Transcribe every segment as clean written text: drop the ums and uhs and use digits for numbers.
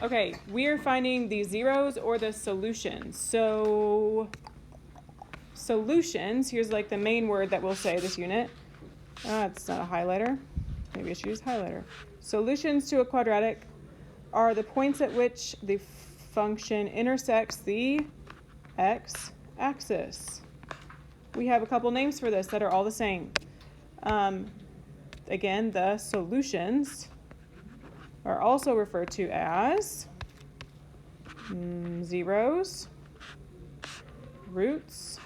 Okay, we are finding the zeros or the solutions. So solutions, here's like the main word that we'll say this unit. It's not a highlighter. Maybe I should use highlighter. Solutions to a quadratic are the points at which the function intersects the x-axis. We have a couple names for this that are all the same. Again, the solutions are also referred to as zeros, roots,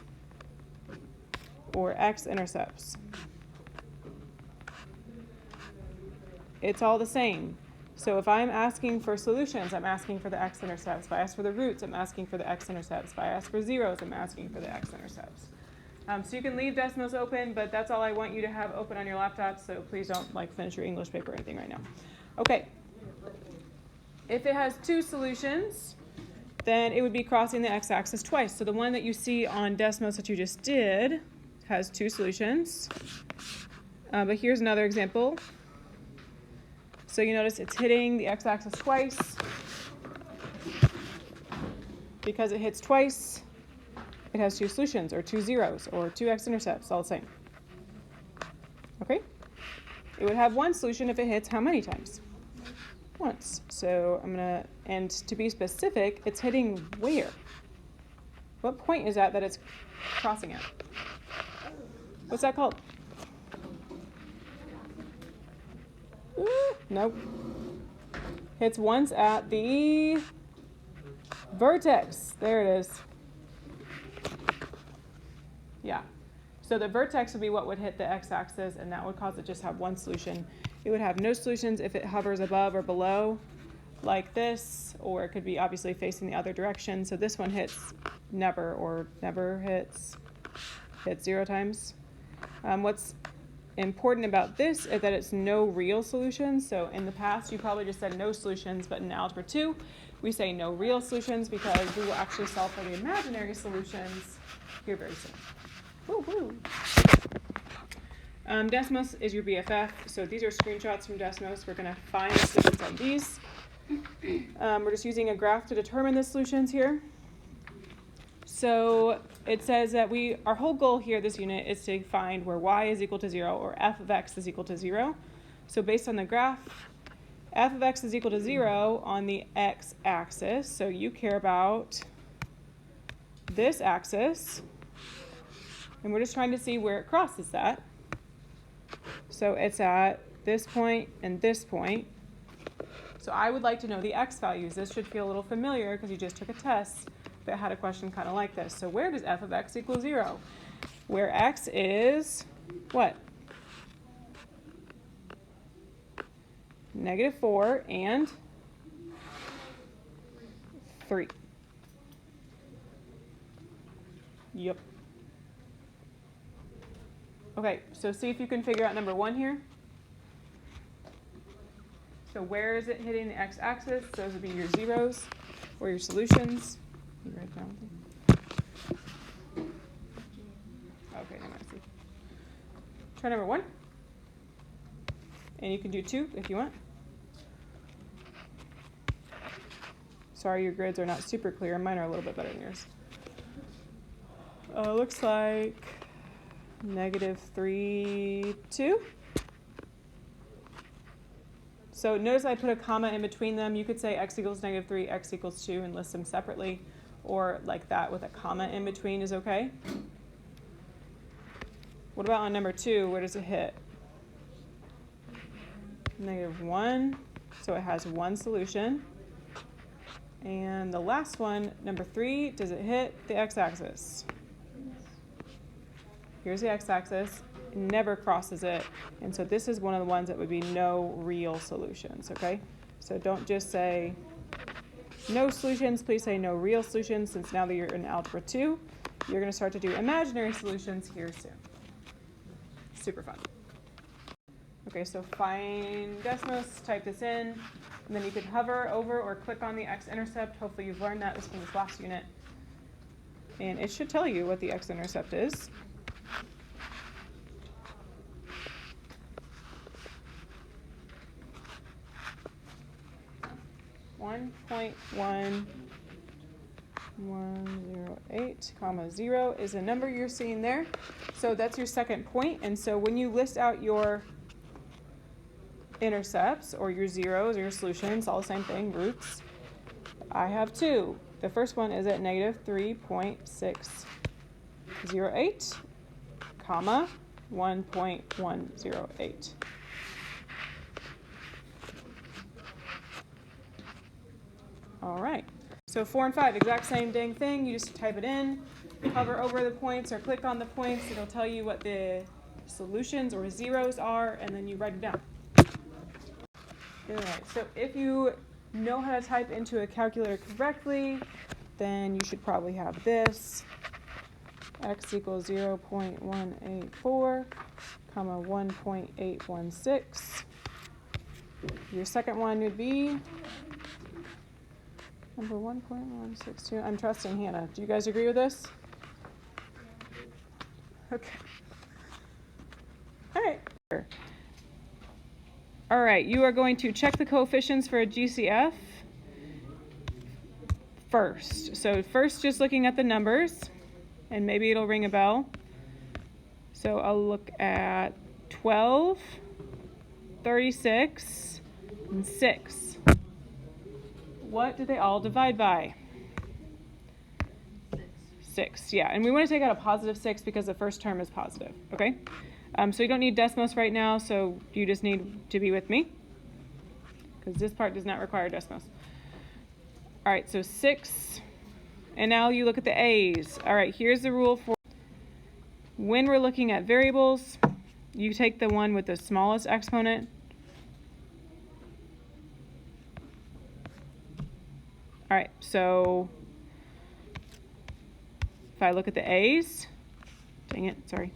or x-intercepts. It's all the same. So if I'm asking for solutions, I'm asking for the x-intercepts. If I ask for the roots, I'm asking for the x-intercepts. If I ask for zeros, I'm asking for the x-intercepts. So you can leave Desmos open, but that's all I want you to have open on your laptop, so please don't finish your English paper or anything right now. Okay. If it has two solutions, then it would be crossing the x-axis twice. So the one that you see on Desmos that you just did has two solutions. But here's another example. So you notice it's hitting the x-axis twice. Because it hits twice, it has two solutions, or two zeros, or two x-intercepts, all the same. Okay? It would have one solution if it hits how many times? Once. So I'm going to, and to be specific, it's hitting where? What point is that it's crossing at? What's that called? Nope. Hits once at the vertex. There it is. Yeah. So the vertex would be what would hit the x-axis, and that would cause it to just have one solution. It would have no solutions if it hovers above or below, like this, or it could be obviously facing the other direction. So this one hits never, or never hits 0 times. What's important about this is that it's no real solutions. So in the past, you probably just said no solutions, but in Algebra 2, we say no real solutions because we will actually solve for the imaginary solutions here very soon. Woo-hoo. Desmos is your BFF, so these are screenshots from Desmos. We're going to find the solutions on these. We're just using a graph to determine the solutions here. So it says that our whole goal here, this unit, is to find where y is equal to 0 or f of x is equal to 0. So based on the graph, f of x is equal to 0 on the x-axis. So you care about this axis. And we're just trying to see where it crosses that. So it's at this point and this point. So I would like to know the x values. This should feel a little familiar because you just took a test that had a question kind of like this. So where does f of x equal 0? Where x is what? -4 and 3. Yep. Okay, so see if you can figure out number 1 here. So where is it hitting the x-axis? Those would be your zeros or your solutions. You write it down with me? Okay, never mind. Try number 1. And you can do 2 if you want. Sorry, your grids are not super clear. Mine are a little bit better than yours. Looks like -3, 2. So notice I put a comma in between them. You could say x equals -3, x equals 2, and list them separately. Or like that with a comma in between is okay. What about on number 2? Where does it hit? -1. So it has one solution. And the last one, number 3, does it hit the x-axis? Here's the x-axis. It never crosses it. And so this is one of the ones that would be no real solutions, okay? So don't just say no solutions. Please say no real solutions, since now that you're in Algebra 2, you're going to start to do imaginary solutions here soon. Super fun. Okay, so find Desmos, type this in, and then you could hover over or click on the x-intercept. Hopefully you've learned that from this last unit. And it should tell you what the x-intercept is. 1.1108, comma 0 is a number you're seeing there. So that's your second point. And so when you list out your intercepts or your zeros or your solutions, all the same thing, roots, I have two. The first one is at negative 3.608, comma 1.108. All right. So 4 and 5, exact same dang thing. You just type it in, hover over the points or click on the points. It'll tell you what the solutions or zeros are, and then you write them down. All right. So if you know how to type into a calculator correctly, then you should probably have this. X equals 0.184, comma 1.816. Your second one would be number 1.162. I'm trusting Hannah. Do you guys agree with this? Okay. All right. All right, you are going to check the coefficients for a GCF first. So first, just looking at the numbers, and maybe it'll ring a bell. So I'll look at 12, 36, and 6. What do they all divide by? 6, yeah. And we want to take out a positive 6 because the first term is positive, okay? So you don't need Desmos right now, so you just need to be with me because this part does not require Desmos. All right, so 6, and now you look at the A's. All right, here's the rule for when we're looking at variables. You take the one with the smallest exponent. All right, so if I look at the A's, dang it, sorry.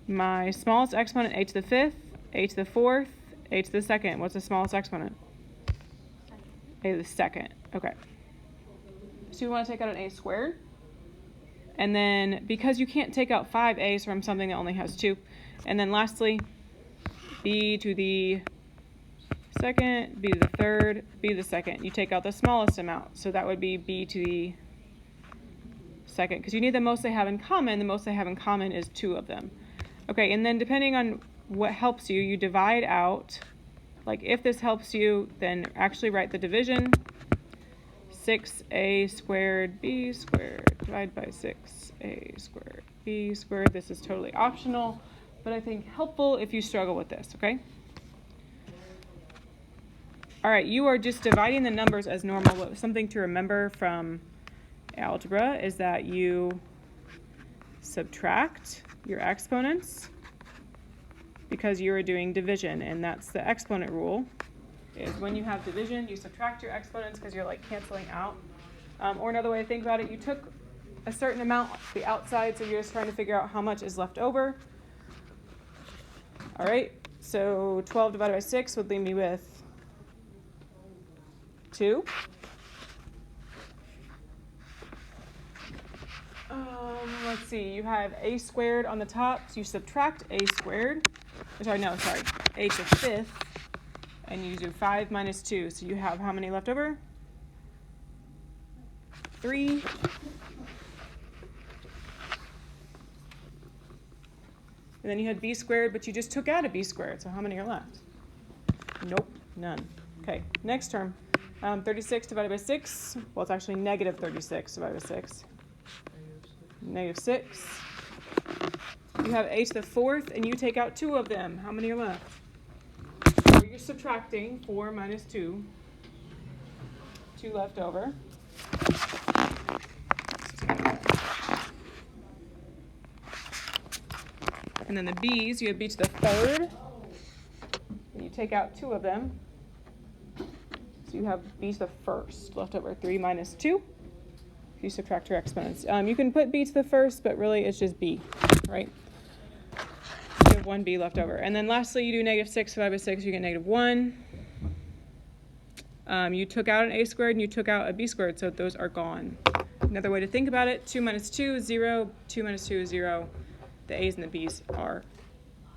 My smallest exponent, a to the 5th, a to the 4th, a to the 2nd. What's the smallest exponent? A to the 2nd. Okay. So we want to take out an a squared. And then because you can't take out 5 a's from something that only has 2. And then lastly, b to the 2nd, b to the 3rd, b to the 2nd. You take out the smallest amount. So that would be b to the 2nd. Because you need the most they have in common. The most they have in common is 2 of them. Okay, and then depending on what helps you, you divide out. Like if this helps you, then actually write the division. 6a squared b squared divided by 6a squared b squared. This is totally optional, but I think helpful if you struggle with this, okay? All right, you are just dividing the numbers as normal. Something to remember from algebra is that you subtract your exponents because you are doing division, and that's the exponent rule. Is when you have division, you subtract your exponents because you're like canceling out. Or another way to think about it, you took a certain amount the outside, so you're just trying to figure out how much is left over. All right, so 12 divided by 6 would leave me with 2. Let's see, you have a squared on the top, so you subtract a squared. A to the 5th, and you do 5 minus 2. So you have how many left over? 3. And then you had b squared, but you just took out a b squared. So how many are left? Nope, none. Okay, next term. 36 divided by 6. Well, it's actually negative 36 divided by 6. Negative 6. You have a to the 4th, and you take out 2 of them. How many are left? So you're subtracting 4 minus 2. 2 left over. And then the b's, you have b to the 3rd. And you take out 2 of them. So you have b to the 1st left over. 3 minus 2. You subtract your exponents. You can put b to the 1st, but really it's just b, right? You have 1b left over. And then lastly, you do negative 6 divided by 6, you get negative 1. You took out an a squared and you took out a b squared, so those are gone. Another way to think about it, 2 minus 2 is 0, 2 minus 2 is 0. The a's and the b's are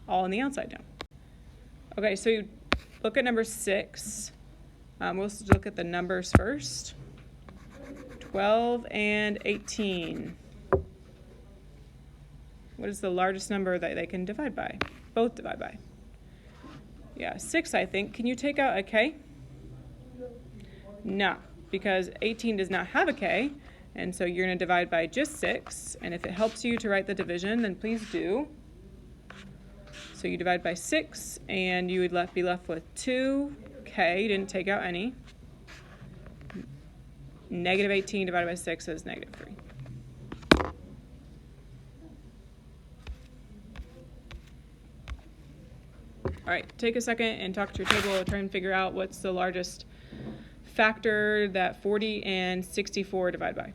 all on the outside now. Okay, so you look at number 6. We'll look at the numbers first. 12 and 18. What is the largest number that they can divide by? Both divide by. Yeah, 6, I think. Can you take out a k? No, because 18 does not have a k, and so you're going to divide by just 6. And if it helps you to write the division, then please do. So you divide by 6, and you would be left with 2k. You didn't take out any. Negative 18 divided by 6 is negative 3. All right, take a second and talk to your table. Try and figure out what's the largest factor that 40 and 64 divide by.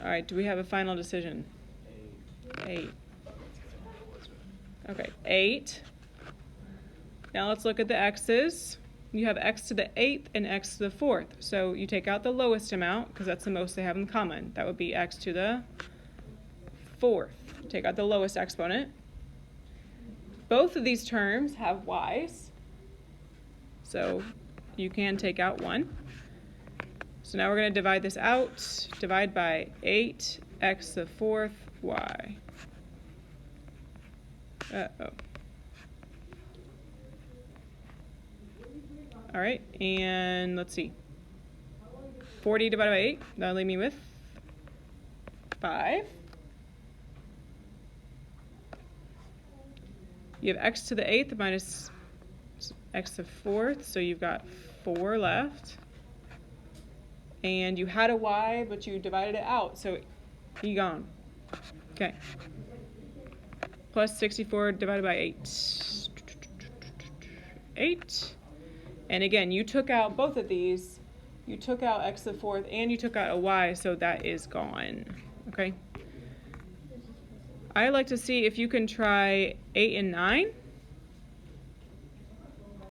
All right, do we have a final decision? 8. Okay, 8. Now let's look at the x's. You have x to the 8th and x to the 4th. So you take out the lowest amount, because that's the most they have in common. That would be x to the 4th. Take out the lowest exponent. Both of these terms have y's, so you can take out 1. So now we're going to divide this out. Divide by 8, x to the 4th, y. Uh-oh. All right, and let's see. 40 divided by 8, that'll leave me with 5. You have x to the 8th minus x to the 4th, so you've got 4 left. And you had a y, but you divided it out, so you gone. Okay. Plus 64 divided by 8. 8. And again, you took out both of these. You took out x to the 4th, and you took out a y, so that is gone. Okay? I like to see if you can try 8 and 9.